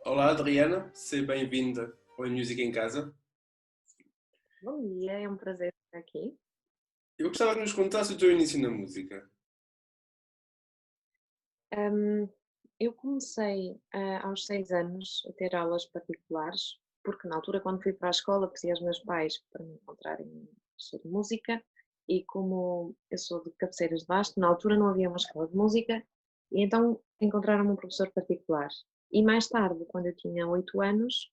Olá Adriana, seja bem-vinda ao Música em Casa. Bom dia, é um prazer estar aqui. Eu gostava que nos contasse o teu início na música. Hum, eu comecei aos 6 anos a ter aulas particulares, porque na altura, quando fui para a escola, pedi aos meus pais para me encontrarem de música e como eu sou de cabeceiras de Basto, na altura não havia uma escola de música e então encontraram-me um professor particular. E mais tarde, quando eu tinha 8 anos,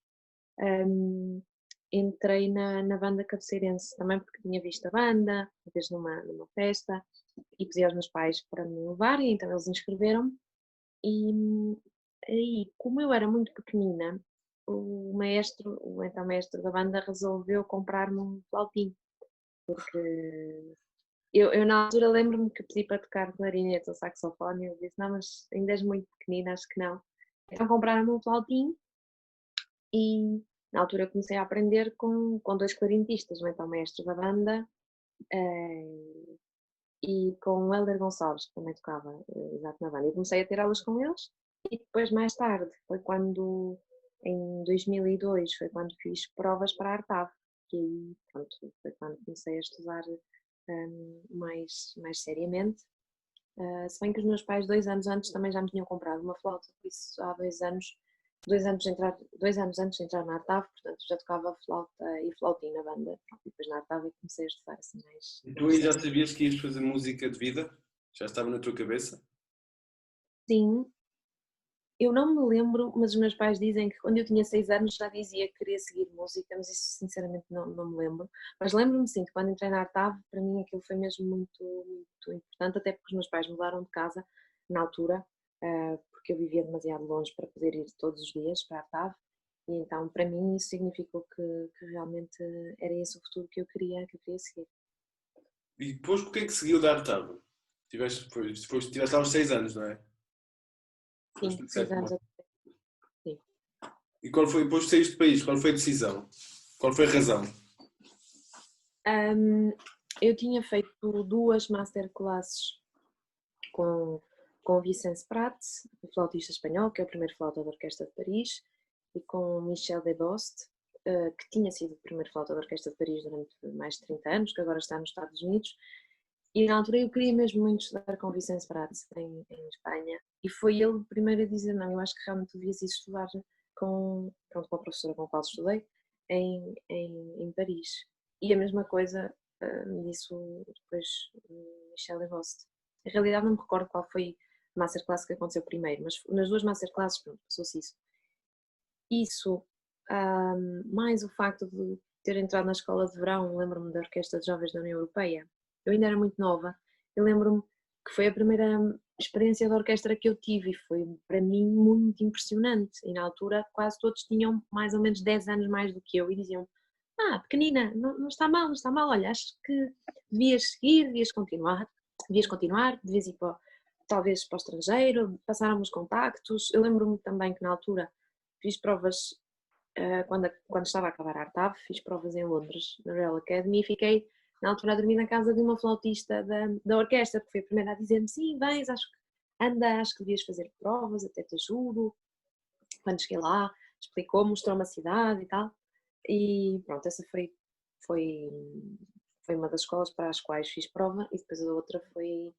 hum, entrei na banda cabeceirense, também porque tinha visto a banda, uma vez numa festa, e pedi aos meus pais para me levarem, então eles inscreveram-me. E aí, como eu era muito pequenina, o então mestre da banda resolveu comprar-me um flautim, porque eu na altura lembro-me que pedi para tocar clarinete ou saxofone, e eu disse, não, mas ainda és muito pequenina, acho que não. Então compraram-me um flautim e na altura eu comecei a aprender com dois clarinetistas, o então mestre da banda eh, e com o Hélder Gonçalves, que também tocava exato na banda. E comecei a ter aulas com eles e depois mais tarde, foi quando, em 2002, foi quando fiz provas para a Artav, e aí, pronto, foi quando comecei a estudar mais seriamente. Se bem que os meus pais 2 anos antes também já me tinham comprado uma flauta, por isso há 2 anos antes de entrar na Artav, portanto já tocava flauta e flautim na banda. E depois na Artav eu comecei a estudar assim mais E em tu aí já processo. sabias que ias fazer música de vida? Já estava na tua cabeça? Sim, eu não me lembro, mas os meus pais dizem que quando eu tinha 6 anos já dizia que queria seguir música, mas isso sinceramente não me lembro. Mas lembro-me sim que quando entrei na Artav, para mim aquilo foi mesmo muito importante, até porque os meus pais mudaram de casa na altura, porque eu vivia demasiado longe para poder ir todos os dias para a Artav, e então para mim isso significou que realmente era esse o futuro que eu queria seguir. E depois porque é que seguiu dar tábua? Tiveste aos 6 anos, não é? Depois Sim, tu 6 disseste anos uma. até. Sim. E qual foi, depois de saíste do país, qual foi a decisão? Qual foi a razão? Ahm, eu tinha feito 2 masterclasses com, com o Vicente Prats, o flautista espanhol, que é o primeiro flauta da Orquestra de Paris, e com Michel Debost, que tinha sido o primeiro flauta da Orquestra de Paris durante mais de 30 anos, que agora está nos Estados Unidos. E na altura eu queria mesmo muito estudar com o Vicente Prats em Espanha, e foi ele o primeiro a dizer: não, eu acho que realmente devias ir estudar com a professora com a qual estudei em Paris. E a mesma coisa me disse depois Michel Debost. Em realidade não me recordo qual foi a masterclass que aconteceu primeiro, mas nas 2 masterclasses, pronto, passou-se isso. Isso, mais o facto de ter entrado na escola de verão, lembro-me da Orquestra de Jovens da União Europeia. Eu ainda era muito nova. Eu lembro-me que foi a primeira experiência de orquestra que eu tive e foi para mim muito impressionante. E na altura quase todos tinham mais ou menos 10 anos mais do que eu e diziam: ah, pequenina, não está mal, não está mal, olha, acho que devias seguir, devias continuar, devias ir talvez para o estrangeiro, passaram os contactos. Eu lembro-me também que na altura fiz provas, quando estava a acabar a Artav, fiz provas em Londres, na Royal Academy, e fiquei na altura a dormir na casa de uma flautista da orquestra, que foi a primeira a dizer-me: sim, vens, acho que devias fazer provas, até te ajudo. Quando cheguei lá, explicou-me, mostrou-me a cidade e tal. E pronto, essa foi uma das escolas para as quais fiz prova, e depois a outra foi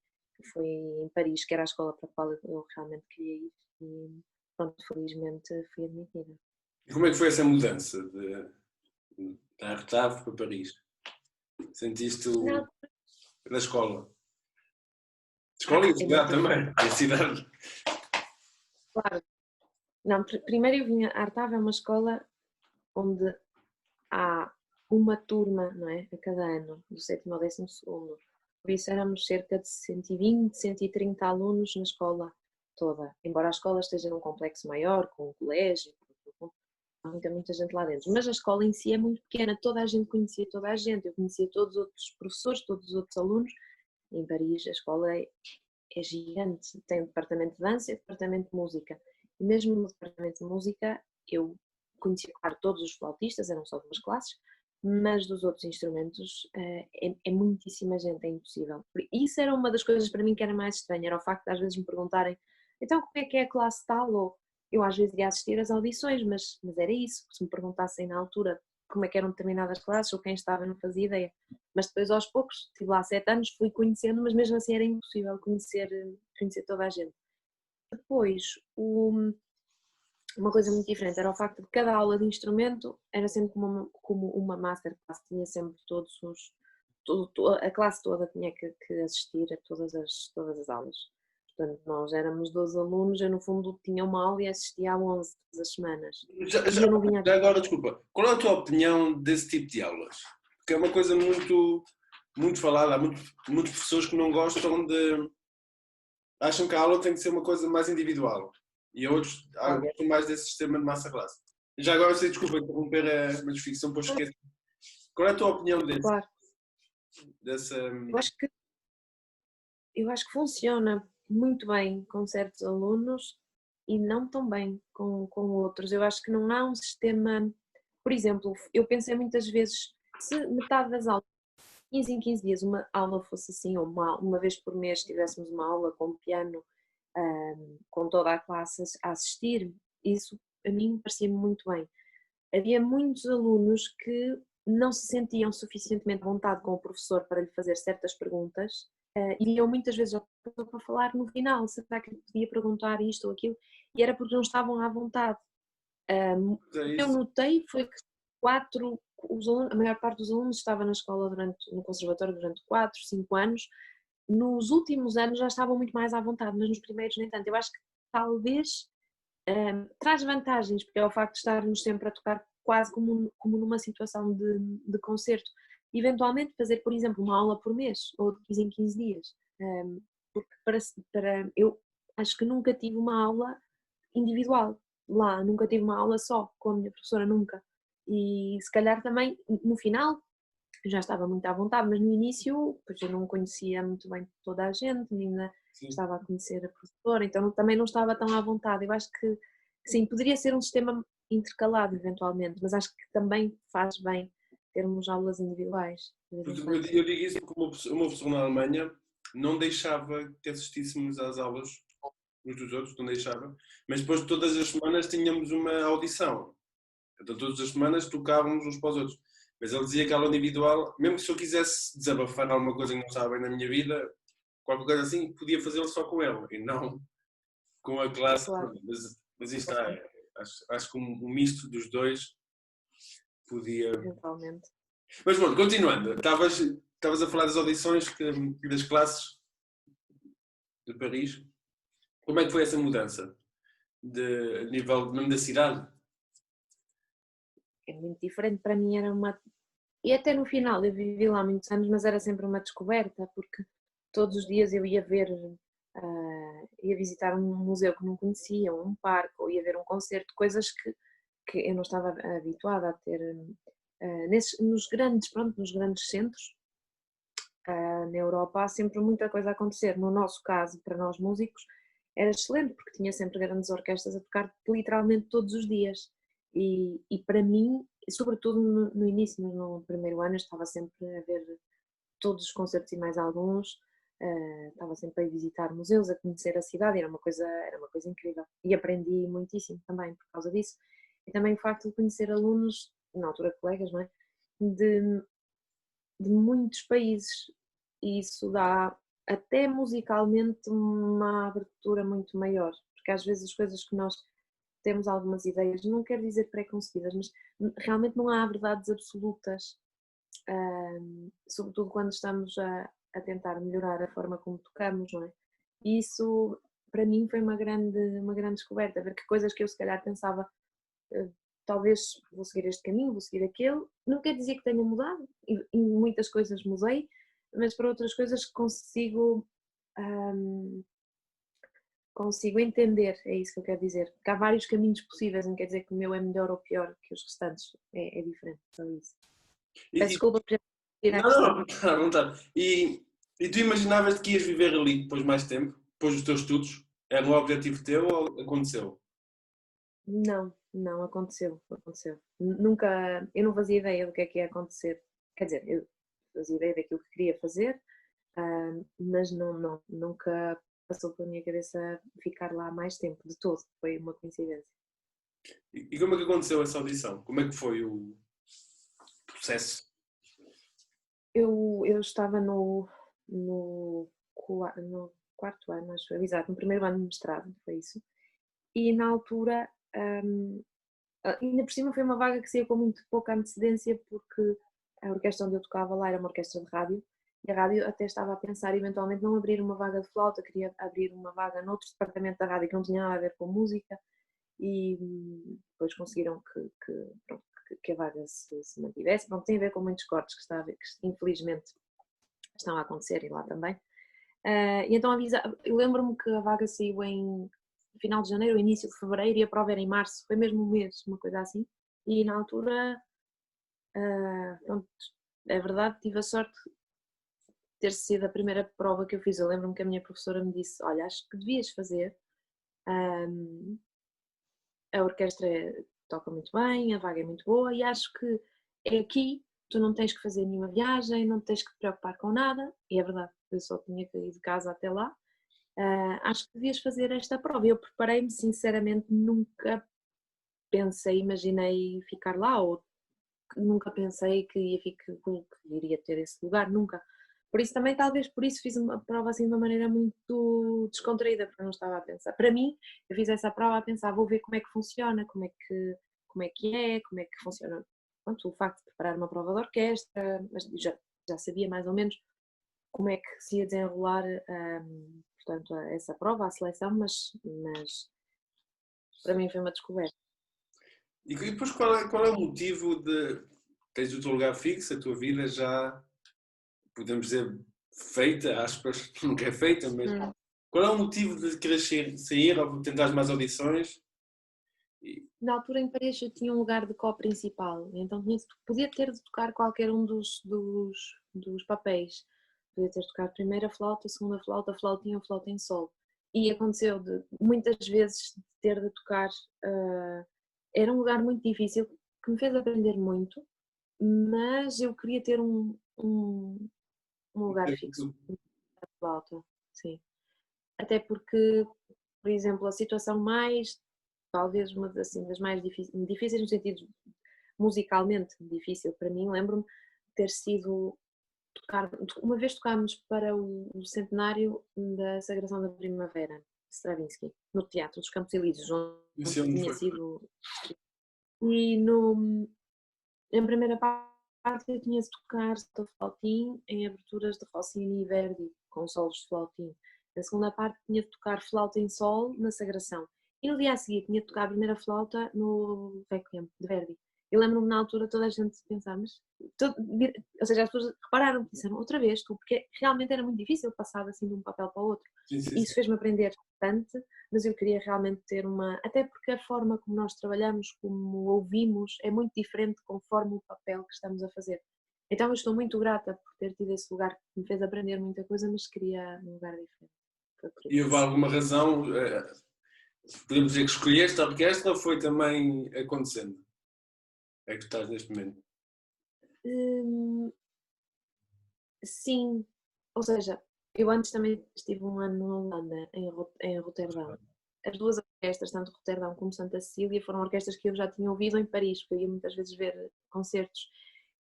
em Paris, que era a escola para a qual eu realmente queria ir. E pronto, felizmente fui admitida. E como é que foi essa mudança da Artave para Paris? Sentiste Não, na escola? Escola e a é muito cidade diferente, também. E a cidade. claro. Não, primeiro eu vinha, a Artava é uma escola onde há uma turma, não é? A cada ano, do sétimo ao 12º. Por isso éramos cerca de 120, 130 alunos na escola toda. Embora a escola esteja num complexo maior, com um colégio, há muita gente lá dentro. Mas a escola em si é muito pequena, toda a gente conhecia toda a gente. Eu conhecia todos os outros professores, todos os outros alunos. Em Paris a escola é gigante, tem o departamento de dança e o departamento de música. E mesmo no departamento de música, eu conhecia, claro, todos os flautistas, eram só 2 classes, mas dos outros instrumentos é muitíssima gente, é impossível. Isso era uma das coisas para mim que era mais estranha, era o facto de às vezes me perguntarem: então como é que é a classe tal? Ou eu às vezes ia assistir às audições, mas era isso. Se me perguntassem na altura como é que eram determinadas classes ou quem estava, não fazia ideia. Mas depois aos poucos, estive lá 7 anos, fui conhecendo, mas mesmo assim era impossível conhecer toda a gente. Depois, uma coisa muito diferente era o facto de cada aula de instrumento era sempre como uma masterclass, tinha sempre a classe toda tinha que assistir a todas as aulas. Portanto, nós éramos 12 alunos, eu no fundo tinha uma aula e assistia a 11 todas as semanas. Já, Eu não vinha já agora, desculpa, qual é a tua opinião desse tipo de aulas? Porque é uma coisa muito falada, há muitos professores que não gostam de... acham que a aula tem que ser uma coisa mais individual e outros gostam mais desse sistema de masterclass. Já agora, sei, desculpa interromper a descrição, depois esqueço. Qual é a tua opinião Claro, dessa... eu acho que funciona muito bem com certos alunos e não tão bem com outros. Eu acho que não há um sistema, por exemplo, eu pensei muitas vezes, se metade das aulas, 15 em 15 dias, uma aula fosse assim, ou uma vez por mês tivéssemos uma aula com piano, com toda a classe a assistir, isso a mim parecia-me muito bem. Havia muitos alunos que não se sentiam suficientemente à vontade com o professor para lhe fazer certas perguntas e iam muitas vezes ao professor para falar no final, será que ele podia perguntar isto ou aquilo, e era porque não estavam à vontade. O que eu notei foi que a maior parte dos alunos estava na escola no conservatório durante 4, 5 anos, nos últimos anos já estavam muito mais à vontade, mas nos primeiros nem tanto. Eu acho que talvez traz vantagens, porque é o facto de estarmos sempre a tocar quase como numa situação de concerto. Eventualmente fazer, por exemplo, uma aula por mês, ou de 15 em 15 dias, porque eu acho que nunca tive uma aula individual lá, nunca tive uma aula só com a minha professora, nunca. E se calhar também, no final, eu já estava muito à vontade, mas no início, pois eu não conhecia muito bem toda a gente, ainda estava a conhecer a professora, então também não estava tão à vontade. Eu acho que sim, poderia ser um sistema intercalado eventualmente, mas acho que também faz bem termos aulas individuais. Eu digo isso porque o meu professor na Alemanha não deixava que assistíssemos às aulas uns dos outros, não deixava, mas depois todas as semanas tínhamos uma audição. Então todas as semanas tocávamos uns para os outros. Mas ele dizia que a aula individual, mesmo que se eu quisesse desabafar alguma coisa que não estava bem na minha vida, qualquer coisa assim, podia fazê-lo só com ele e não com a classe. Claro. Mas isto acho que um misto dos dois podia. Eventualmente. Mas bom, continuando, estavas a falar das audições das classes de Paris. Como é que foi essa mudança de nível mesmo da cidade? É muito diferente, para mim era uma. E até no final, eu vivi lá muitos anos, mas era sempre uma descoberta, porque todos os dias eu ia ia visitar um museu que não conhecia, ou um parque, ou ia ver um concerto, coisas que eu não estava habituada a ter nos grandes centros. Na Europa há sempre muita coisa a acontecer. No nosso caso, para nós músicos, era excelente, porque tinha sempre grandes orquestras a tocar literalmente todos os dias. E para mim, sobretudo no início, no primeiro ano, eu estava sempre a ver todos os concertos e mais alguns, estava sempre a visitar museus, a conhecer a cidade, era uma coisa incrível. E aprendi muitíssimo também por causa disso. E também o facto de conhecer alunos, na altura colegas, não é? De muitos países, e isso dá até musicalmente uma abertura muito maior, porque às vezes as coisas que nós temos algumas ideias, não quero dizer pré-concebidas, mas realmente não há verdades absolutas, sobretudo quando estamos a tentar melhorar a forma como tocamos, não é? E isso para mim foi uma grande descoberta, ver que coisas que eu se calhar pensava talvez vou seguir este caminho, vou seguir aquele, não quer dizer que tenha mudado, e em muitas coisas mudei, mas para outras coisas consigo entender, é isso que eu quero dizer, porque há vários caminhos possíveis, não quer dizer que o meu é melhor ou pior que os restantes, é diferente, só isso. Peço desculpa por ir à questão. Não, à vontade. E tu imaginavas que ias viver ali depois mais tempo, depois dos teus estudos? Era um objetivo teu ou aconteceu? Não, aconteceu. Nunca, eu não fazia ideia do que é que ia acontecer, quer dizer, eu fazia ideia daquilo que queria fazer, mas nunca passou pela minha cabeça ficar lá mais tempo, de todo, foi uma coincidência. E como é que aconteceu essa audição? Como é que foi o processo? Eu estava no quarto ano, acho eu, exato, no primeiro ano de mestrado, foi isso. E na altura, ainda por cima foi uma vaga que saiu com muito pouca antecedência, porque a orquestra onde eu tocava lá era uma orquestra de rádio, e a rádio até estava a pensar eventualmente não abrir uma vaga de flauta, queria abrir uma vaga noutro departamento da rádio que não tinha nada a ver com música, e depois conseguiram que a vaga se mantivesse. Não tem a ver com muitos cortes que infelizmente estão a acontecer e lá também. E então eu lembro-me que a vaga saiu em final de janeiro, início de fevereiro, e a prova era em março, foi mesmo um mês, uma coisa assim. E na altura, pronto, é verdade, tive a sorte de ter sido a primeira prova que eu fiz. Eu lembro-me que a minha professora me disse: olha, acho que devias fazer. A orquestra toca muito bem, a vaga é muito boa e acho que é aqui, tu não tens que fazer nenhuma viagem, não tens que te preocupar com nada, e é verdade, eu só tinha que ir de casa até lá. Acho que devias fazer esta prova. Eu preparei-me, sinceramente, nunca pensei, imaginei ficar lá, ou nunca pensei que iria ter esse lugar, nunca. Por isso também, talvez por isso fiz uma prova assim de uma maneira muito descontraída, porque eu não estava a pensar. Para mim, eu fiz essa prova a pensar, vou ver como é que funciona, como é como é que funciona. Pronto, o facto de preparar uma prova de orquestra, mas já sabia mais ou menos como é que se ia desenrolar, portanto, essa prova, a seleção, mas para mim foi uma descoberta. E depois qual é o motivo de tens o teu lugar fixo, a tua vida já, podemos dizer, feita, aspas, nunca é feita, mas qual é o motivo de querer sair ou tentar mais audições? Na altura em Paris eu tinha um lugar de co-principal, então podia ter de tocar qualquer um dos papéis. Podia ter de tocar primeira flauta, segunda flauta, flautinha ou flauta em sol. E aconteceu de muitas vezes de ter de tocar, era um lugar muito difícil, que me fez aprender muito, mas eu queria ter um lugar fixo na flauta, sim. Até porque, por exemplo, a situação mais, talvez uma assim, das mais difíceis no sentido musicalmente difícil para mim, lembro-me de ter sido tocar, uma vez tocámos para o centenário da Sagração da Primavera, de Stravinsky, no Teatro dos Campos Elíseos, onde Onde tinha foi? sido. E na primeira parte eu tinha de tocar de flautim em aberturas de Rossini e Verdi, com solos de flautim. Na segunda parte tinha de tocar flauta em sol na Sagração. E no dia a seguir tinha de tocar a primeira flauta no Requiem de Verdi. Eu lembro-me na altura toda a gente pensar, mas ou seja, as pessoas repararam, disseram outra vez tu, porque realmente era muito difícil passar assim de um papel para o outro. Sim, sim, Isso sim. fez-me aprender bastante, mas eu queria realmente ter até porque a forma como nós trabalhamos, como ouvimos, é muito diferente conforme o papel que estamos a fazer. Então eu estou muito grata por ter tido esse lugar que me fez aprender muita coisa, mas queria um lugar diferente. Foi por E isso. houve alguma razão, podemos dizer que escolheste a orquestra ou foi também acontecendo? É que tu estás neste momento. Hum, sim, ou seja, eu antes também estive um ano na Holanda, em Roterdão. As duas orquestras, tanto Roterdão como Santa Cecília, foram orquestras que eu já tinha ouvido em Paris, porque eu ia muitas vezes ver concertos.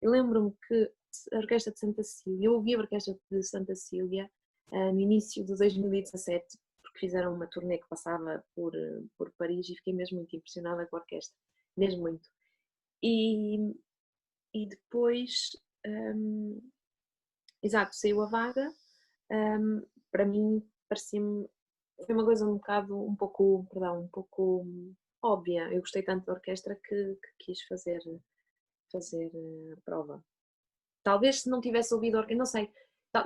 Eu lembro-me que a Orquestra de Santa Cecília, eu ouvi a Orquestra de Santa Cecília no início de 2017, porque fizeram uma turnê que passava por Paris e fiquei mesmo muito impressionada com a orquestra, mesmo muito. E depois, exato, saiu a vaga, para mim parecia-me, foi uma coisa um pouco, perdão, um pouco óbvia. Eu gostei tanto da orquestra que quis fazer a prova. Talvez se não tivesse ouvido a orquestra, não sei,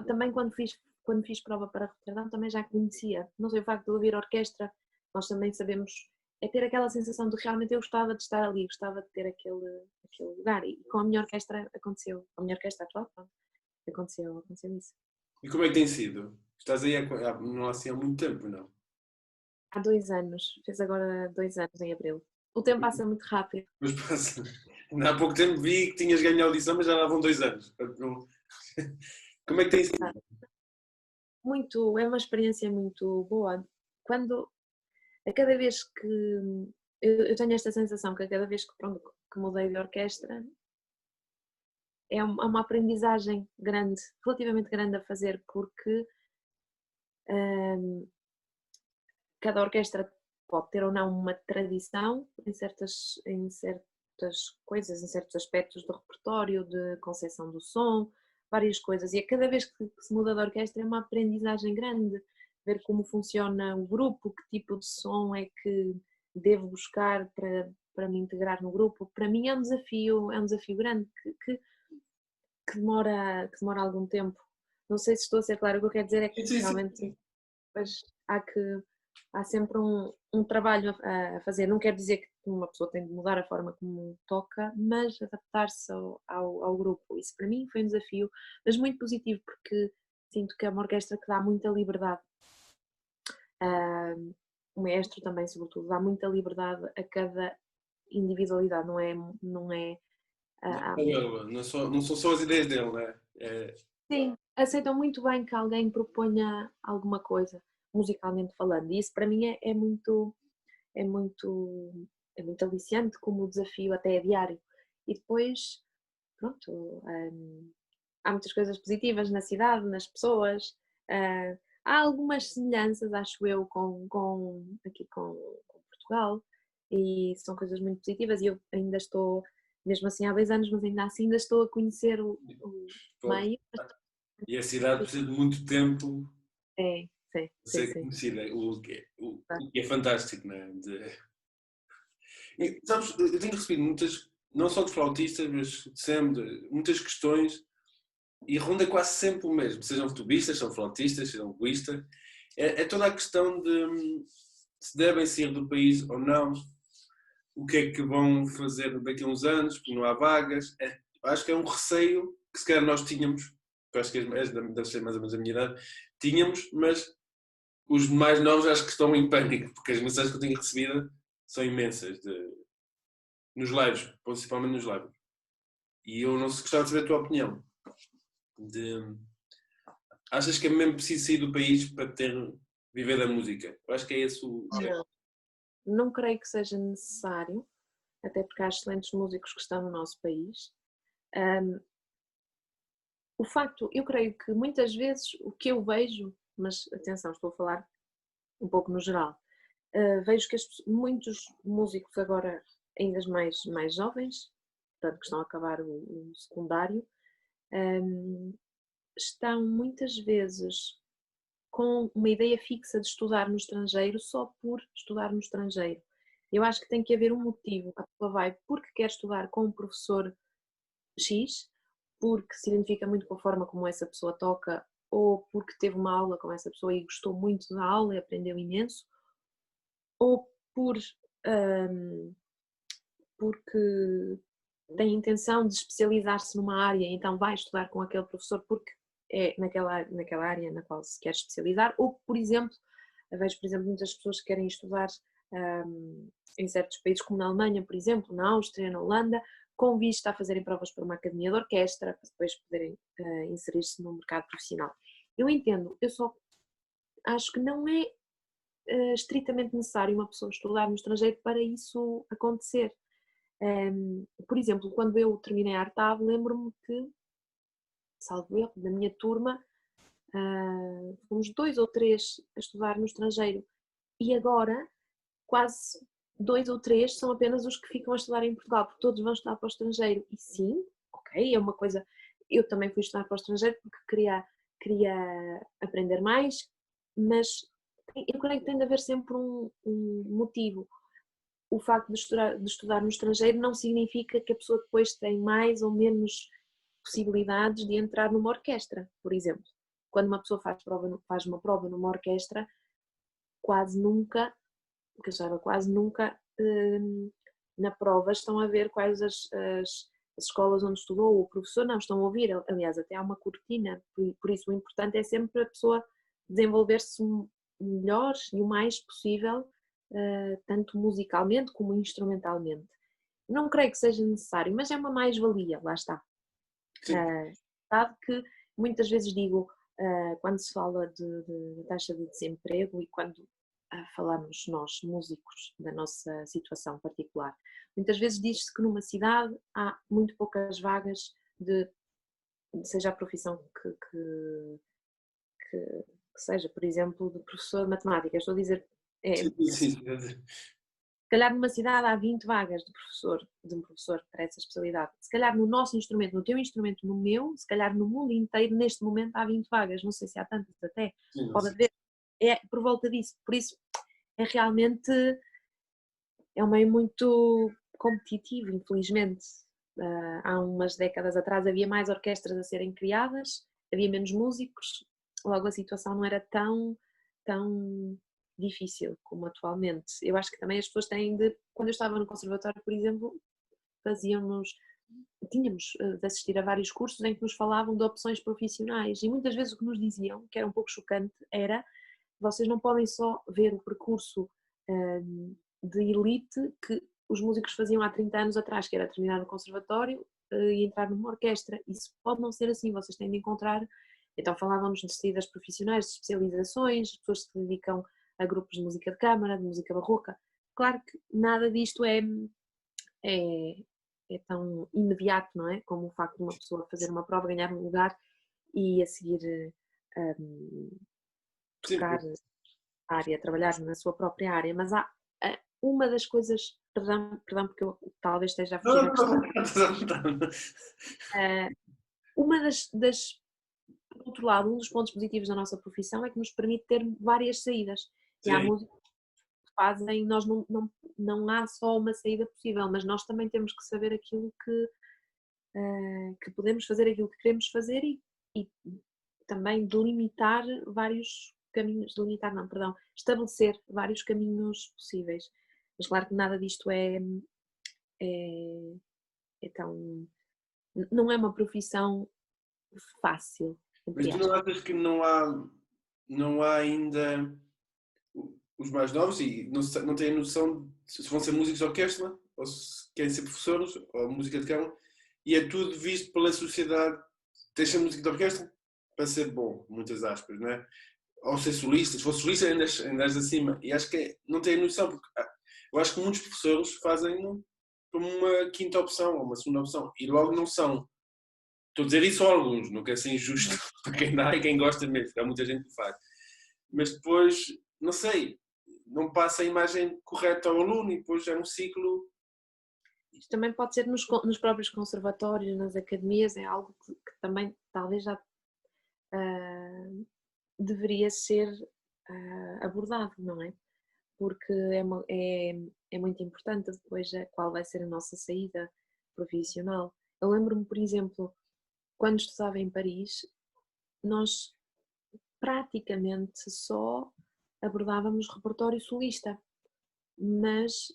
também quando fiz prova para Roterdão também já conhecia, não sei, o facto de ouvir a orquestra, nós também sabemos, é ter aquela sensação de realmente eu gostava de estar ali, gostava de ter aquele lugar, e com a minha orquestra aconteceu, a minha orquestra atual, pronto, aconteceu isso. E como é que tem sido? Estás aí não assim há muito tempo, não? Há 2 anos, fez agora 2 anos em abril. O tempo passa muito rápido. Mas passa. Ainda há pouco tempo vi que tinhas ganho a audição, mas já lá vão 2 anos. Portanto, como é que tem sido? é uma experiência muito boa. Quando, a cada vez que, eu tenho esta sensação que a cada vez que, pronto, que mudei de orquestra, é uma aprendizagem grande, relativamente grande a fazer, porque cada orquestra pode ter ou não uma tradição em certas coisas, em certos aspectos do repertório, de concepção do som, várias coisas. E a cada vez que se muda de orquestra é uma aprendizagem grande, ver como funciona o grupo, que tipo de som é que devo buscar para me integrar no grupo. Para mim é um desafio grande que demora algum tempo. Não sei se estou a ser clara, o que eu quero dizer é que Sim, sim, realmente sim. depois há sempre um trabalho a fazer. Não quer dizer que uma pessoa tem de mudar a forma como toca, mas adaptar-se ao grupo. Isso para mim foi um desafio, mas muito positivo, porque sinto que é uma orquestra que dá muita liberdade. O maestro também, sobretudo, dá muita liberdade a cada individualidade, não é Não são só as ideias dele, né? sim, aceitam muito bem que alguém proponha alguma coisa, musicalmente falando, e isso para mim é muito, é muito aliciante, como desafio até é diário. E depois, pronto, há muitas coisas positivas na cidade, nas pessoas, há algumas semelhanças, acho eu, aqui com Portugal, e são coisas muito positivas, e eu ainda estou, mesmo assim há 2 anos, mas ainda assim ainda estou a conhecer o Pois. meio. E a cidade precisa de muito tempo É, sim, para sim, ser sim. conhecida, Tá. o que é fantástico, né? E, sabes, eu tenho recebido muitas, não só de flautistas, mas sempre, muitas questões e ronda quase sempre o mesmo, sejam futebolistas, são flautistas, sejam linguistas, é toda a questão de se devem sair do país ou não, o que é que vão fazer daqui a uns anos, porque não há vagas. Acho que é um receio que se calhar nós tínhamos, que acho que deve ser mais ou menos a minha idade, tínhamos, mas os mais novos acho que estão em pânico, porque as mensagens que eu tenho recebido são imensas, nos lives, principalmente nos lives. E eu não sei, gostava de saber a tua opinião. Achas que é mesmo preciso sair do país para viver da música? Eu acho que é esse o. Não, não creio que seja necessário, até porque há excelentes músicos que estão no nosso país. O facto, eu creio que muitas vezes o que eu vejo, mas atenção, estou a falar um pouco no geral, vejo que muitos músicos agora, ainda mais jovens, portanto que estão a acabar o secundário, estão muitas vezes com uma ideia fixa de estudar no estrangeiro só por estudar no estrangeiro. Eu acho que tem que haver um motivo. A pessoa vai porque quer estudar com um professor X, porque se identifica muito com a forma como essa pessoa toca, ou porque teve uma aula com essa pessoa e gostou muito da aula e aprendeu imenso, ou porque tem intenção de especializar-se numa área, então vai estudar com aquele professor porque é naquela área na qual se quer especializar, ou, por exemplo, vejo, por exemplo, muitas pessoas que querem estudar em certos países, como na Alemanha, por exemplo, na Áustria, na Holanda, com vista a fazerem provas para uma academia de orquestra, para depois poderem inserir-se no mercado profissional. Eu entendo, eu só acho que não é estritamente necessário uma pessoa estudar no estrangeiro para isso acontecer. Por exemplo, quando eu terminei a Artab, lembro-me que, salvo erro, da minha turma, fomos 2 ou 3 a estudar no estrangeiro e agora quase 2 ou 3 são apenas os que ficam a estudar em Portugal, porque todos vão estudar para o estrangeiro. E sim, ok, é uma coisa. Eu também fui estudar para o estrangeiro porque queria aprender mais, mas eu creio que tem de haver sempre um motivo. O facto de estudar no estrangeiro não significa que a pessoa depois tem mais ou menos possibilidades de entrar numa orquestra, por exemplo. Quando uma pessoa faz uma prova numa orquestra, quase nunca, que eu saiba, quase nunca na prova estão a ver quais as escolas onde estudou, o professor não, estão a ouvir, aliás, até há uma cortina, por isso o importante é sempre a pessoa desenvolver-se o melhor e o mais possível, tanto musicalmente como instrumentalmente. Não creio que seja necessário, mas é uma mais-valia, lá está. Sim. Sabe que muitas vezes digo, quando se fala de taxa de desemprego e quando falamos nós, músicos, da nossa situação particular. Muitas vezes diz-se que numa cidade há muito poucas vagas seja a profissão que seja, por exemplo, de professor de matemática. Estou a dizer, Sim. se calhar numa cidade há 20 vagas de um professor para essa especialidade. Se calhar no nosso instrumento, no teu instrumento, no meu, se calhar no mundo inteiro, neste momento há 20 vagas. Não sei se há tantas até. Sim, Pode haver. É por volta disso. Por isso, é realmente um meio muito competitivo, infelizmente. Há umas décadas atrás havia mais orquestras a serem criadas, havia menos músicos, logo a situação não era tão difícil como atualmente. Eu acho que também as pessoas têm de, quando eu estava no conservatório, por exemplo, tínhamos de assistir a vários cursos em que nos falavam de opções profissionais e muitas vezes o que nos diziam, que era um pouco chocante, era: vocês não podem só ver o percurso de elite que os músicos faziam há 30 anos atrás, que era terminar no conservatório e entrar numa orquestra. Isso pode não ser assim, vocês têm de encontrar. Então falávamos de saídas profissionais, de especializações, pessoas que se dedicam a grupos de música de câmara, de música barroca. Claro que nada disto é tão imediato, não é? Como o facto de uma pessoa fazer uma prova, ganhar um lugar e a seguir tocar a área, trabalhar na sua própria área. Mas há uma das coisas, perdão porque eu talvez esteja a fugir da questão. Uma por outro lado, um dos pontos positivos da nossa profissão é que nos permite ter várias saídas. E há músicos que fazem, não há só uma saída possível, mas nós também temos que saber aquilo que podemos fazer, aquilo que queremos fazer e também delimitar vários caminhos, estabelecer vários caminhos possíveis. Mas claro que nada disto é tão... Não é uma profissão fácil. Mas tu não achas que não há ainda os mais novos e não têm noção se vão ser músicos de orquestra ou se querem ser professores ou música de câmara, e é tudo visto pela sociedade, tens de ser músico de orquestra para ser bom, muitas aspas, não é? Ou ser solista, se for solista ainda és acima, e acho que não têm noção, porque eu acho que muitos professores fazem como uma quinta opção ou uma segunda opção e logo não são. Estou a dizer isso a alguns, não quer ser injusto para quem dá e quem gosta mesmo, há muita gente que faz. Mas depois, não sei, não passa a imagem correta ao aluno e depois é um ciclo. Isto também pode ser nos próprios conservatórios, nas academias, é algo que também talvez já deveria ser abordado, não é? Porque é muito importante depois qual vai ser a nossa saída profissional. Eu lembro-me, por exemplo, quando estudava em Paris, nós praticamente só abordávamos repertório solista, mas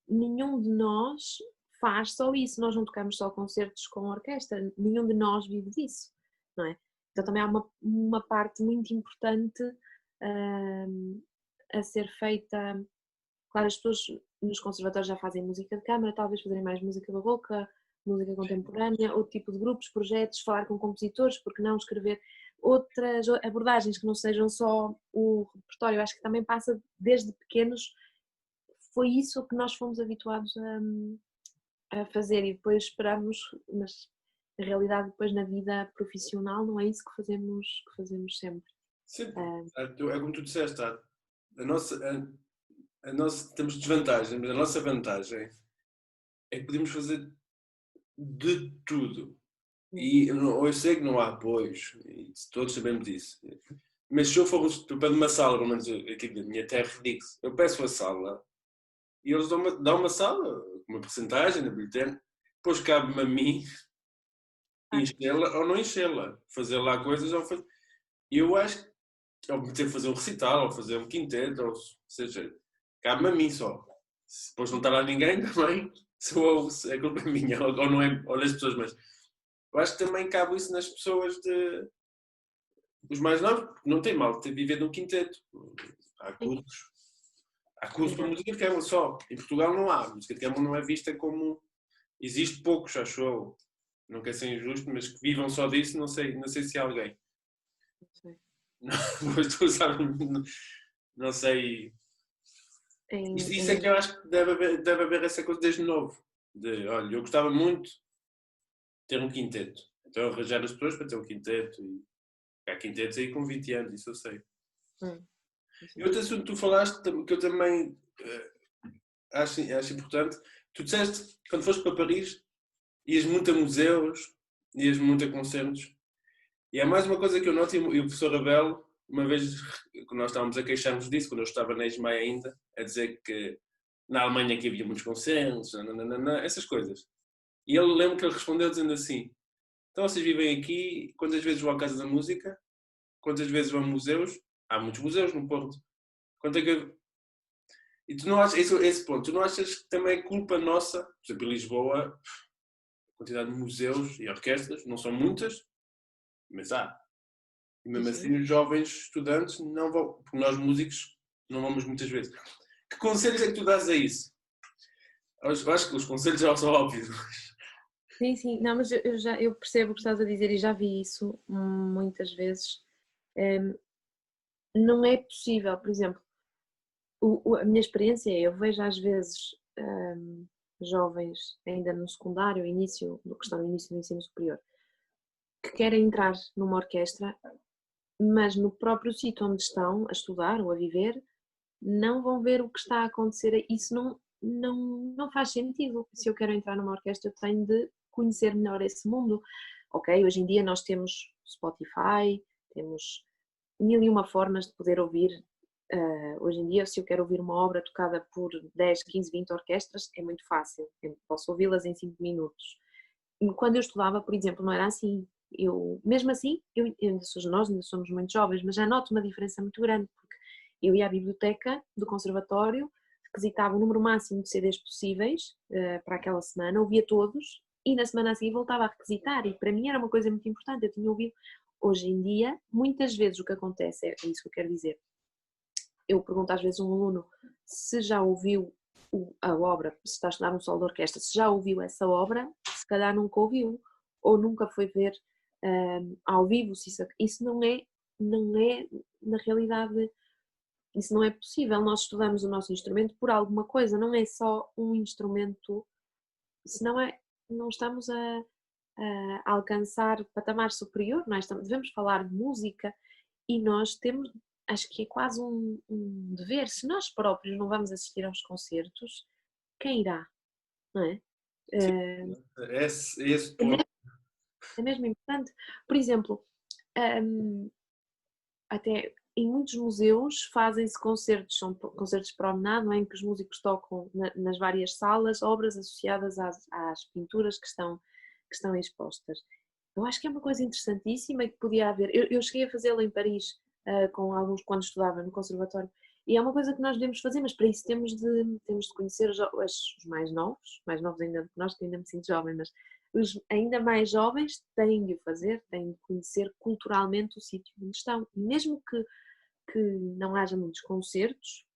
nenhum de nós faz só isso, nós não tocamos só concertos com orquestra, nenhum de nós vive disso, não é? Então também há uma parte muito importante a ser feita. Claro, as pessoas nos conservatórios já fazem música de câmara, talvez fazerem mais música barroca, música contemporânea, outro tipo de grupos, projetos, falar com compositores, porque não escrever outras abordagens que não sejam só o repertório. Eu acho que também passa desde pequenos, foi isso que nós fomos habituados a fazer e depois esperamos, mas na realidade depois na vida profissional não é isso que fazemos sempre. Sim, é como tu disseste, temos desvantagem, mas a nossa vantagem é que podemos fazer de tudo. E eu sei que não há apoios, e todos sabemos disso. Mas se eu for para uma sala, pelo menos aqui na minha terra, eu peço a sala e eles dão uma sala, uma porcentagem na bilheteira, depois cabe-me a mim enchê-la ou não enchê-la, fazer lá coisas ou fazer. Eu acho que ou ter que fazer um recital, ou fazer um quinteto, ou seja, cabe-me a mim só. Se depois não está lá ninguém também, se é culpa minha, ou não é, ou das pessoas, mas eu acho que também cabe isso nas pessoas os mais novos, porque não tem mal de viver num quinteto. Há cursos para música de câmara só. Em Portugal não há. A música de câmara não é vista como... Existe poucos, acho eu. Não quero ser injusto, mas que vivam só disso, não sei se há alguém. sei. Pois tu sabes, não sei. Isso é que eu acho que deve haver essa coisa desde novo. Olha, eu gostava muito de ter um quinteto. Então arranjar as pessoas para ter um quinteto. E há quintetos aí com 20 anos, isso eu sei. E outro assunto que tu falaste, que eu também acho importante, tu disseste, quando foste para Paris, ias muito a museus, ias muito a concertos. E é mais uma coisa que eu noto, e o professor Abel, uma vez, quando nós estávamos a queixar-nos disso, quando eu estava na ESMAI ainda, a dizer que na Alemanha que havia muitos concertos, nananana, essas coisas. E eu lembro que ele respondeu dizendo assim, então vocês vivem aqui, quantas vezes vão à Casa da Música? Quantas vezes vão a museus? Há muitos museus no Porto. Quanto é que... E tu não achas, esse ponto, tu não achas que também é culpa nossa, por exemplo, em Lisboa, a quantidade de museus e orquestras, não são muitas, mas há. E mesmo assim os jovens estudantes não vão, porque nós músicos não vamos muitas vezes. Que conselhos é que tu dás a isso? Eu acho que os conselhos já são óbvios. Sim, sim, não, mas eu percebo o que estás a dizer e já vi isso muitas vezes. Não é possível, por exemplo, a minha experiência é, eu vejo às vezes jovens ainda no secundário, que estão no início do ensino superior, que querem entrar numa orquestra, mas no próprio sítio onde estão a estudar ou a viver, não vão ver o que está a acontecer. Isso não faz sentido. Se eu quero entrar numa orquestra, eu tenho de conhecer melhor esse mundo. Ok, hoje em dia nós temos Spotify, temos mil e uma formas de poder ouvir. Hoje em dia, se eu quero ouvir uma obra tocada por 10, 15, 20 orquestras, é muito fácil. Eu posso ouvi-las em 5 minutos. E quando eu estudava, por exemplo, não era assim. Mesmo assim, nós ainda somos muito jovens, mas já noto uma diferença muito grande, porque eu ia à biblioteca do conservatório, requisitava o número máximo de CDs possíveis para aquela semana, ouvia todos e na semana a seguir voltava a requisitar, e para mim era uma coisa muito importante, eu tinha ouvido. Hoje em dia, muitas vezes o que acontece, é isso que eu quero dizer, eu pergunto às vezes a um aluno se já ouviu a obra, se está a estudar um solo de orquestra, se já ouviu essa obra, se calhar nunca ouviu, ou nunca foi ver ao vivo, se isso não é, na realidade, isso não é possível. Nós estudamos o nosso instrumento por alguma coisa, não é só um instrumento, senão não estamos a alcançar patamar superior, nós devemos falar de música e nós temos, acho que é quase um dever, se nós próprios não vamos assistir aos concertos, quem irá, não é? Sim, esse É ponto. mesmo, é mesmo importante. Por exemplo, até em muitos museus fazem-se concertos, são concertos de promenade, não é? Em que os músicos tocam nas várias salas obras associadas às pinturas que estão expostas. Eu acho que é uma coisa interessantíssima e que podia haver. Eu cheguei a fazê-lo em Paris com alguns quando estudava no conservatório e é uma coisa que nós devemos fazer, mas para isso temos de conhecer os mais novos ainda do que nós, que ainda me sinto jovem, mas os ainda mais jovens têm de o fazer, têm de conhecer culturalmente o sítio onde estão. E mesmo que não haja muitos concertos,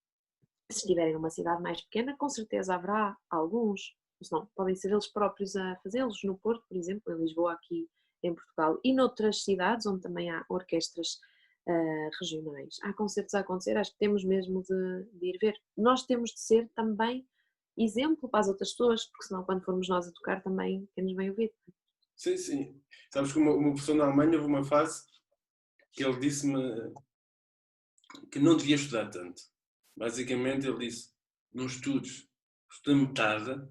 se estiverem numa cidade mais pequena, com certeza haverá alguns, mas não, podem ser eles próprios a fazê-los, no Porto, por exemplo, em Lisboa, aqui em Portugal, e noutras cidades onde também há orquestras regionais. Há concertos a acontecer, acho que temos mesmo de ir ver. Nós temos de ser também exemplo para as outras pessoas, porque senão quando formos nós a tocar também quem nos vem ouvir. Sim, sim. Sabes que o meu professor na Alemanha houve uma fase que ele disse-me que não devia estudar tanto. Basicamente ele disse, não estudes, estuda metade.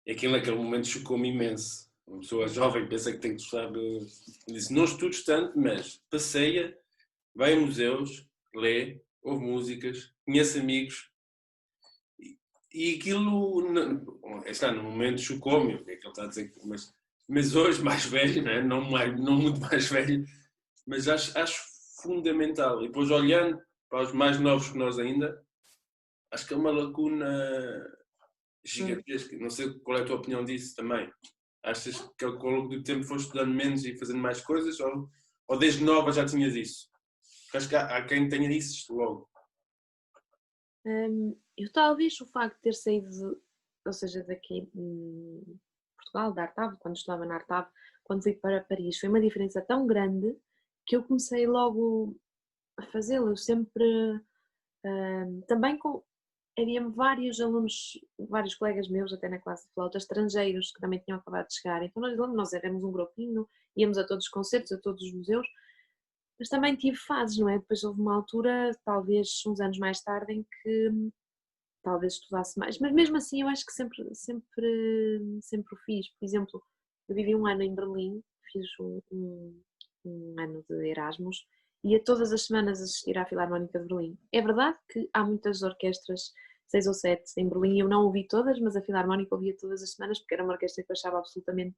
E aquilo naquele momento chocou-me imenso. Uma pessoa jovem pensa que tem que estudar. Ele disse, não estudes tanto, mas passeia, vai a museus, lê, ouve músicas, conhece amigos. E aquilo, está, no momento chocou-me, o que é que ele está a dizer, mas hoje mais velho, né? Não muito mais velho, mas acho fundamental. E depois olhando para os mais novos que nós ainda, acho que é uma lacuna gigantesca. Não sei qual é a tua opinião disso também. Achas que ao longo do tempo foste estudando menos e fazendo mais coisas ou desde nova já tinhas isso? Porque acho que há quem tenha isso logo. Eu talvez o facto de ter saído, ou seja, daqui Portugal, da Artav, quando estava na Artav, quando fui para Paris, foi uma diferença tão grande que eu comecei logo a fazê-lo. Eu sempre, também havia vários alunos, vários colegas meus, até na classe de flauta, estrangeiros, que também tinham acabado de chegar. Então nós éramos um grupinho, íamos a todos os concertos, a todos os museus, mas também tive fases, não é? Depois houve uma altura, talvez uns anos mais tarde, em que talvez estudasse mais, mas mesmo assim eu acho que sempre o fiz. Por exemplo, eu vivi um ano em Berlim, fiz um ano de Erasmus, ia todas as semanas assistir à Filarmónica de Berlim. É verdade que há muitas orquestras, 6 ou 7 em Berlim, eu não ouvi todas, mas a Filarmónica ouvia todas as semanas, porque era uma orquestra que eu achava absolutamente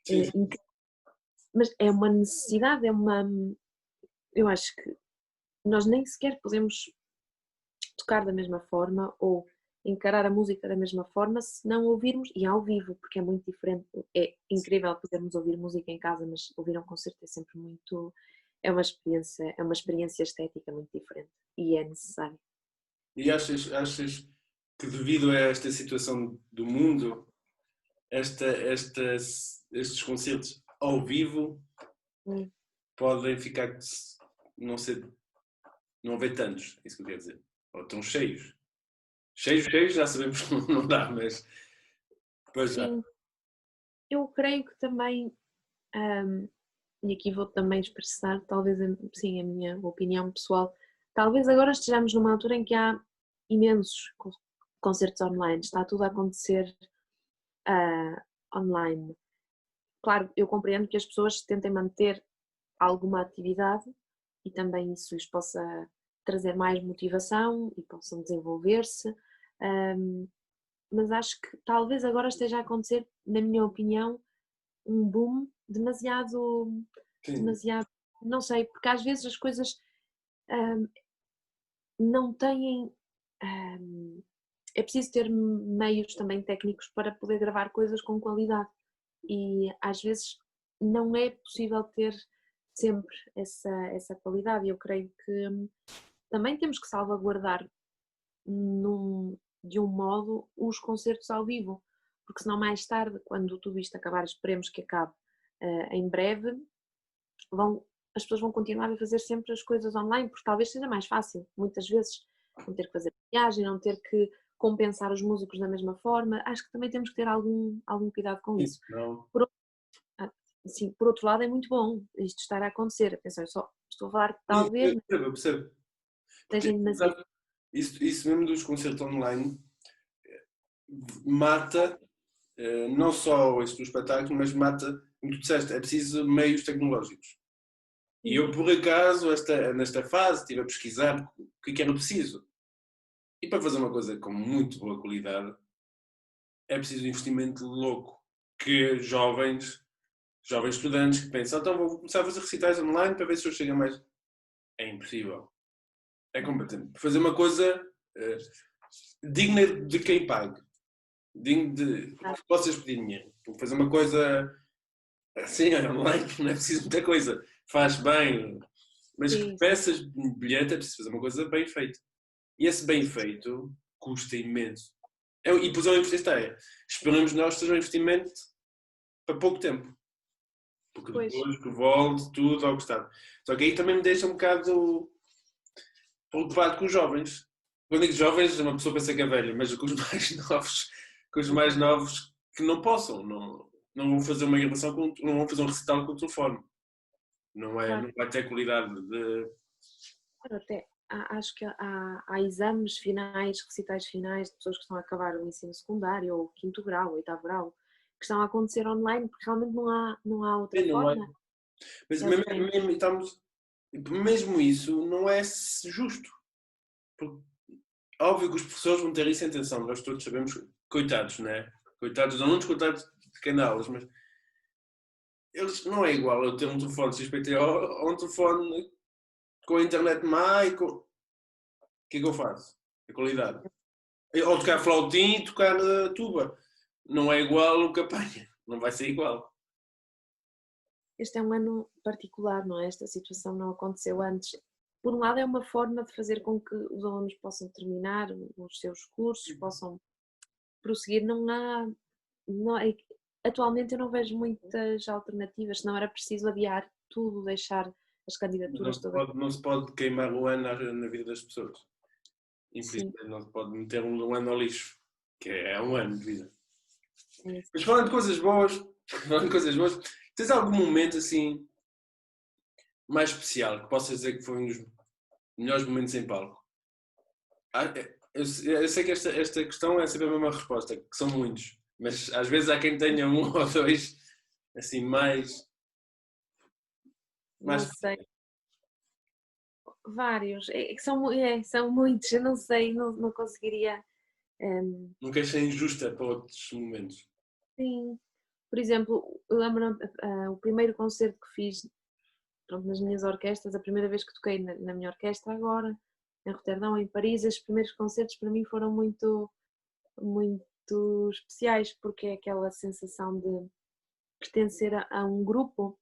Sim, incrível. Mas é uma necessidade, eu acho que nós nem sequer podemos tocar da mesma forma ou encarar a música da mesma forma se não ouvirmos, e ao vivo, porque é muito diferente. É incrível podermos ouvir música em casa, mas ouvir um concerto é sempre muito, é uma experiência estética muito diferente e é necessário. e achas que devido a esta situação do mundo, estes concertos ao vivo Hum. podem ficar, não sei, não haver tantos, é isso que eu quero dizer. Ou estão cheios. Cheios, já sabemos que não dá, mas pois já. Sim, eu creio que também, e aqui vou também expressar, talvez, sim, a minha opinião pessoal, talvez agora estejamos numa altura em que há imensos concertos online, está tudo a acontecer online. Claro, eu compreendo que as pessoas tentem manter alguma atividade e também isso lhes possa trazer mais motivação e possam desenvolver-se, mas acho que talvez agora esteja a acontecer, na minha opinião, um boom Sim, demasiado, não sei, porque às vezes as coisas não têm. É preciso ter meios também técnicos para poder gravar coisas com qualidade e às vezes não é possível ter sempre essa qualidade. Eu creio que também temos que salvaguardar de um modo os concertos ao vivo, porque senão mais tarde, quando tudo isto acabar, esperemos que acabe em breve, as pessoas vão continuar a fazer sempre as coisas online, porque talvez seja mais fácil, muitas vezes, não ter que fazer viagem, não ter que compensar os músicos da mesma forma. Acho que também temos que ter algum cuidado com sim, isso. não. Sim, por outro lado, é muito bom isto estar a acontecer. Atenção, eu só estou a falar que Sim, talvez eu percebo. esteja Porque demasiado. isso mesmo dos concertos online mata não só isso do espetáculo, mas mata, como tu disseste, é preciso meios tecnológicos. E eu, por acaso, nesta fase, estive a pesquisar o que era preciso. E para fazer uma coisa com muito boa qualidade, é preciso um investimento louco. Que jovens estudantes que pensam, então vou começar a fazer recitais online para ver se eu chego a mais. É impossível. É completamente. Fazer uma coisa eh, digna de quem pague. Digno de que possas pedir dinheiro. Porque fazer uma coisa assim, online, não é preciso muita coisa. Faz bem. Mas que Sim, peças de bilhete é preciso fazer uma coisa bem feita. E esse bem feito custa imenso. E depois é um investimento. Esperamos nós que seja um investimento para pouco tempo. Porque pois. depois que volte tudo ao que estava. Só que aí também me deixa um bocado preocupado com os jovens. Quando digo jovens, uma pessoa pensa que é velha, mas com os mais novos, com os mais novos que não possam, não vão fazer uma gravação, não vão fazer um recital com o telefone. Não Claro. vai ter qualidade de. Claro, até acho que há exames finais, recitais finais de pessoas que estão a acabar o ensino secundário, ou quinto grau, oitavo grau, que estão a acontecer online, porque realmente não há outra Não é. forma. Mas Eles têm. mesmo isso não é justo. Porque, óbvio que os professores vão ter isso em atenção, nós todos sabemos, coitados, né? Coitados dos alunos, coitados de quem dá aulas, mas eles não é igual eu ter um telefone XPTO ou um telefone com a internet má e com. O que é que eu faço? A qualidade. Ou tocar flautim e tocar tuba. Não é igual o que apanha. Não vai ser igual. Este é um ano particular, não é? Esta situação não aconteceu antes. Por um lado, é uma forma de fazer com que os alunos possam terminar os seus cursos, possam prosseguir. Atualmente eu não vejo muitas alternativas, senão era preciso adiar tudo, deixar as candidaturas todas. Não se pode queimar o ano na vida das pessoas. Sim. Infelizmente não se pode meter um ano ao lixo, que é um ano de vida. É isso. Mas falando de coisas boas, tens algum momento assim mais especial que possas dizer que foi um dos melhores momentos em palco? Eu sei que esta questão é sempre a mesma resposta, que são muitos, mas às vezes há quem tenha um ou dois assim mais Não sei. Vários. São muitos, eu não sei, não conseguiria. Não queres ser injusta para outros momentos. Sim. Por exemplo, eu lembro o primeiro concerto que fiz, pronto, nas minhas orquestras, a primeira vez que toquei na minha orquestra agora, em Roterdão, em Paris, os primeiros concertos para mim foram muito, muito especiais, porque é aquela sensação de pertencer a um grupo,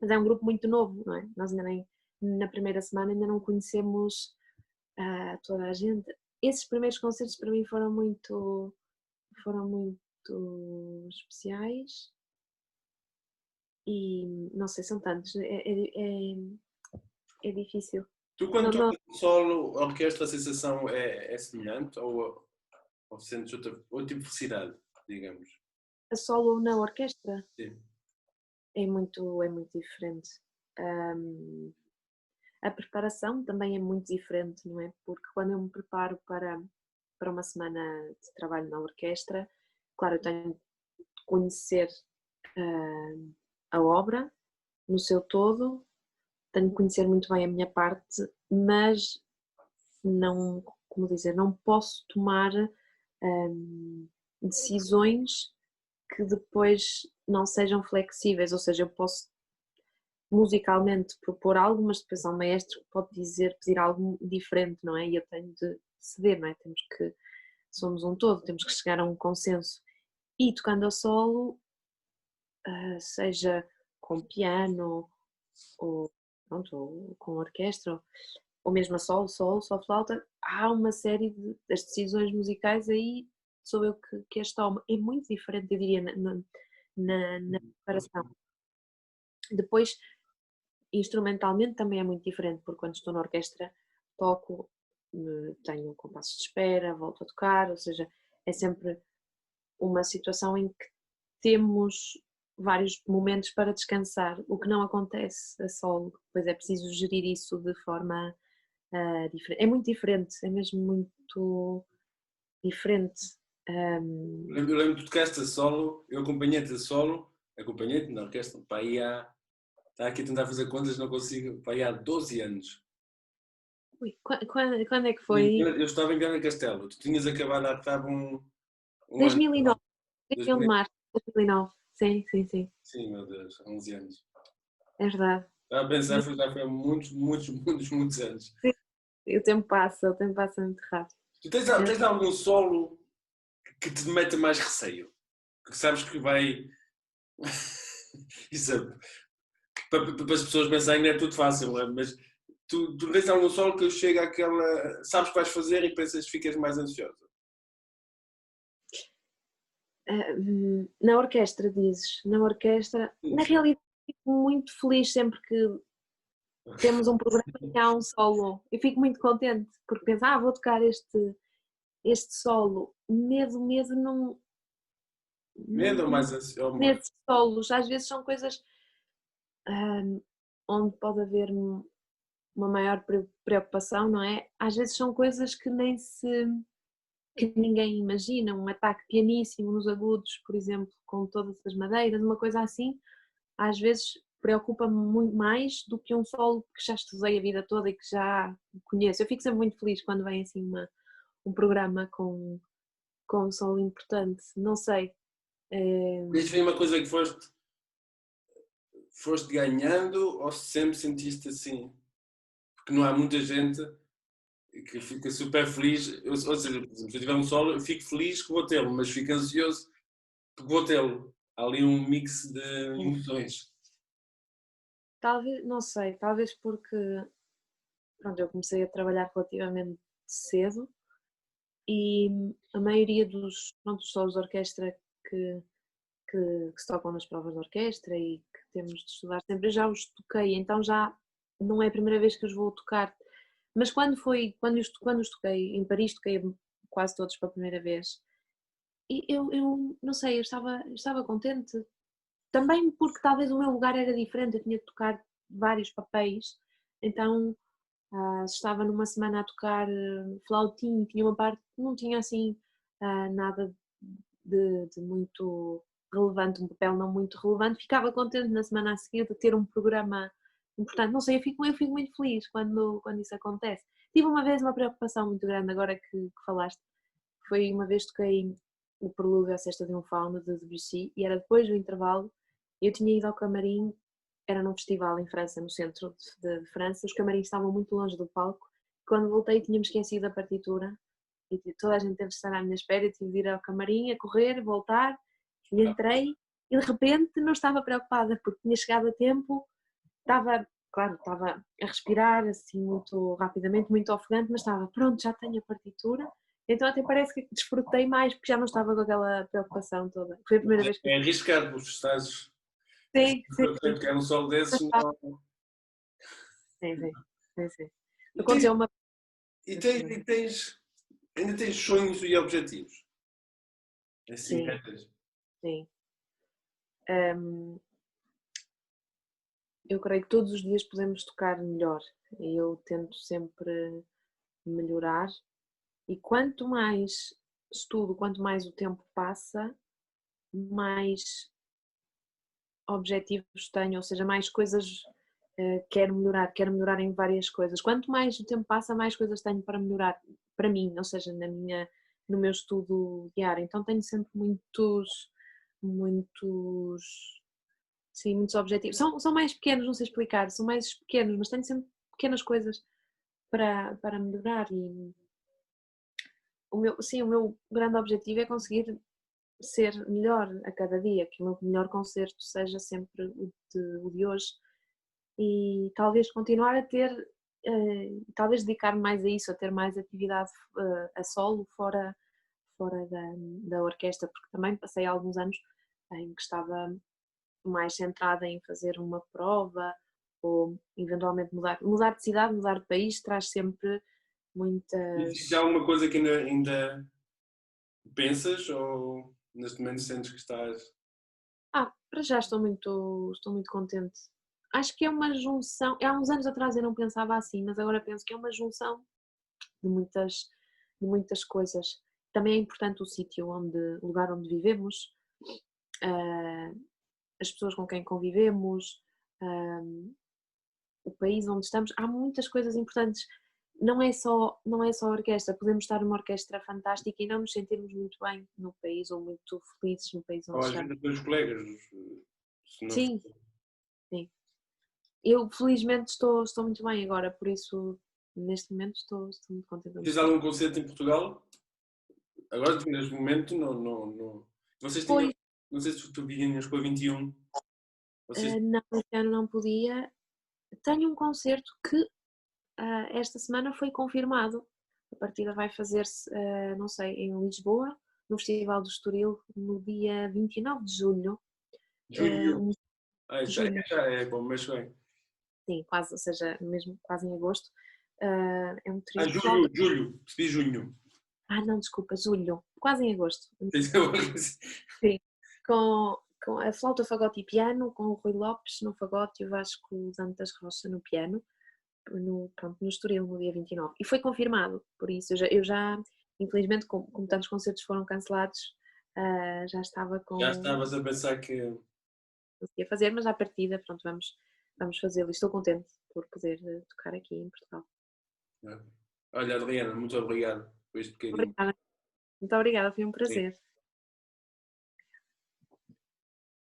mas é um grupo muito novo, não é? Nós ainda nem, na primeira semana ainda não conhecemos toda a gente. Esses primeiros concertos para mim foram muito especiais e não sei, são tantos, é difícil. Tu quando Não, tocas solo, a orquestra, a sensação é semelhante ou sentes outro tipo de felicidade, digamos? a solo na orquestra Sim. é muito diferente. A preparação também é muito diferente, não é? Porque quando eu me preparo para uma semana de trabalho na orquestra, claro, eu tenho de conhecer a obra no seu todo, tenho de conhecer muito bem a minha parte, mas não, como dizer, não posso tomar decisões que depois não sejam flexíveis, ou seja, eu posso musicalmente propor algo, mas depois há um maestro que pode pedir algo diferente, não é? E eu tenho de ceder, não é? Somos um todo, temos que chegar a um consenso. E tocando a solo, seja com piano ou, pronto, ou com orquestra, ou mesmo a solo, só flauta, há uma série das decisões musicais aí sou eu que as tomo. É muito diferente, eu diria, na preparação. Depois, instrumentalmente também é muito diferente, porque quando estou na orquestra toco, tenho um compasso de espera, volto a tocar, ou seja, é sempre uma situação em que temos vários momentos para descansar, o que não acontece a solo, pois é preciso gerir isso de forma diferente. É muito diferente, é mesmo muito diferente. Eu lembro que tu tocaste a solo, eu acompanhei-te a solo, acompanhei-te na orquestra, pá, aí está aqui a tentar fazer contas, não consigo, pá, aí há 12 anos. Ui, quando é que foi? Eu estava em Viana do Castelo, tu tinhas acabado há estava um ano. 2009, 31 de 2000. março de 2009. Sim, sim, sim, Sim, meu Deus, 11 anos. é verdade. Estava a pensar, já foi há muitos anos. Sim, o tempo passa muito rápido. Tu tens algum solo que te meta mais receio? Que sabes que vai. Isso para as pessoas pensarem que não é tudo fácil, não é? Mas tu tens algum solo que chega àquela. Sabes o que vais fazer e pensas que ficas mais ansiosa. Na orquestra, dizes, na orquestra, na realidade fico muito feliz sempre que temos um programa e há um solo. Eu fico muito contente porque penso, vou tocar este solo. Medo não, Medo ou não mais ansioso? nesses solos. Às vezes são coisas onde pode haver uma maior preocupação, não é? Às vezes são coisas que ninguém imagina, um ataque pianíssimo nos agudos, por exemplo, com todas as madeiras, uma coisa assim, às vezes preocupa-me muito mais do que um solo que já estudei a vida toda e que já conheço. Eu fico sempre muito feliz quando vem assim um programa com um solo importante, não sei. Isto foi uma coisa que foste ganhando ou sempre sentiste assim? Porque não há muita gente que fica super feliz. Ou seja, por exemplo, se eu tiver um solo, eu fico feliz que vou tê-lo, mas fico ansioso porque vou tê-lo. Há ali um mix de emoções. Talvez, não sei, talvez porque pronto, eu comecei a trabalhar relativamente cedo e a maioria dos solos de orquestra que, que se tocam nas provas de orquestra e que temos de estudar sempre, eu já os toquei, então já não é a primeira vez que os vou tocar, mas quando os toquei em Paris, toquei quase todos pela primeira vez, e eu não sei, eu estava contente, também porque talvez o meu lugar era diferente, eu tinha de tocar vários papéis, então estava numa semana a tocar flautim, tinha uma parte, não tinha assim nada de muito relevante, um papel não muito relevante, ficava contente na semana a seguir de ter um programa importante, não sei, eu fico muito feliz quando isso acontece. Tive uma vez uma preocupação muito grande, agora que falaste, foi uma vez toquei o prelúdio à Sexta de um Fauno de Debussy e era depois do intervalo, eu tinha ido ao camarim, era num festival em França, no centro de França, os camarins estavam muito longe do palco, quando voltei tínhamos esquecido a partitura e toda a gente teve de estar à minha espera, eu tive de ir ao camarim, a correr, voltar, e entrei e de repente não estava preocupada porque tinha chegado a tempo, estava, claro, estava a respirar assim muito rapidamente, muito ofegante, mas estava pronto, já tenho a partitura, então até parece que desfrutei mais porque já não estava com aquela preocupação toda. Foi a primeira vez que É arriscado, porque estás. sim, sim, sim. Que é um solo desses, Mas está. não. Sim, sim, sim, sim. E tens, Aconteceu uma. ainda tens sonhos e objetivos. Assim, Sim, metas. sim. Eu creio que todos os dias podemos tocar melhor e eu tento sempre melhorar e quanto mais estudo, quanto mais o tempo passa, mais objetivos tenho, ou seja, mais coisas quero melhorar em várias coisas. Quanto mais o tempo passa, mais coisas tenho para melhorar para mim, ou seja, no meu estudo diário. Então tenho sempre muitos, sim, muitos objetivos. São mais pequenos, não sei explicar, são mais pequenos, mas tenho sempre pequenas coisas para melhorar e o meu grande objetivo é conseguir ser melhor a cada dia, que o meu melhor concerto seja sempre o de hoje e talvez continuar a ter, talvez dedicar-me mais a isso, a ter mais atividade a solo fora da orquestra, porque também passei alguns anos em que estava mais centrada em fazer uma prova ou eventualmente mudar de cidade, mudar de país, traz sempre muitas. Existe alguma coisa que ainda pensas ou neste momento sentes que estás. Para já estou muito contente. Acho que é uma junção, há uns anos atrás eu não pensava assim, mas agora penso que é uma junção de muitas coisas. Também é importante o lugar onde vivemos, ah, as pessoas com quem convivemos, ah, o país onde estamos. Há muitas coisas importantes. Não é só a orquestra. Podemos estar numa orquestra fantástica e não nos sentirmos muito bem no país ou muito felizes no país Ou onde às vezes estamos. os teus colegas, se não Sim, sim. Eu felizmente estou muito bem agora, por isso neste momento estou muito contente. tens algum concerto em Portugal, agora neste momento não. Vocês tinham, Pois, não sei se tu vinhas com a 21, vocês não, este ano não podia. Tenho um concerto que esta semana foi confirmado. A partida vai fazer-se, não sei, em Lisboa, no Festival do Estoril, no dia 29 de julho. julho, isso aí Julho, já é bom, mas bem. sim, quase, ou seja, mesmo quase em agosto. É um trio de flauta. Julho, percebi junho. Não, desculpa, julho, quase em agosto. Tens alguma coisa- Sim, com a flauta, fagote e piano, com o Rui Lopes no fagote e o Vasco Dantas Rocha no piano, pronto, no Estoril, no dia 29. E foi confirmado, por isso eu já infelizmente, como tantos concertos foram cancelados, já estava Já com. estavas a pensar que. Conseguia fazer, mas à partida, pronto, vamos fazê-lo. Estou contente por poder tocar aqui em Portugal. Olha, Adriana, muito obrigado por este bocadinho. Obrigada, muito obrigada, foi um Sim. prazer.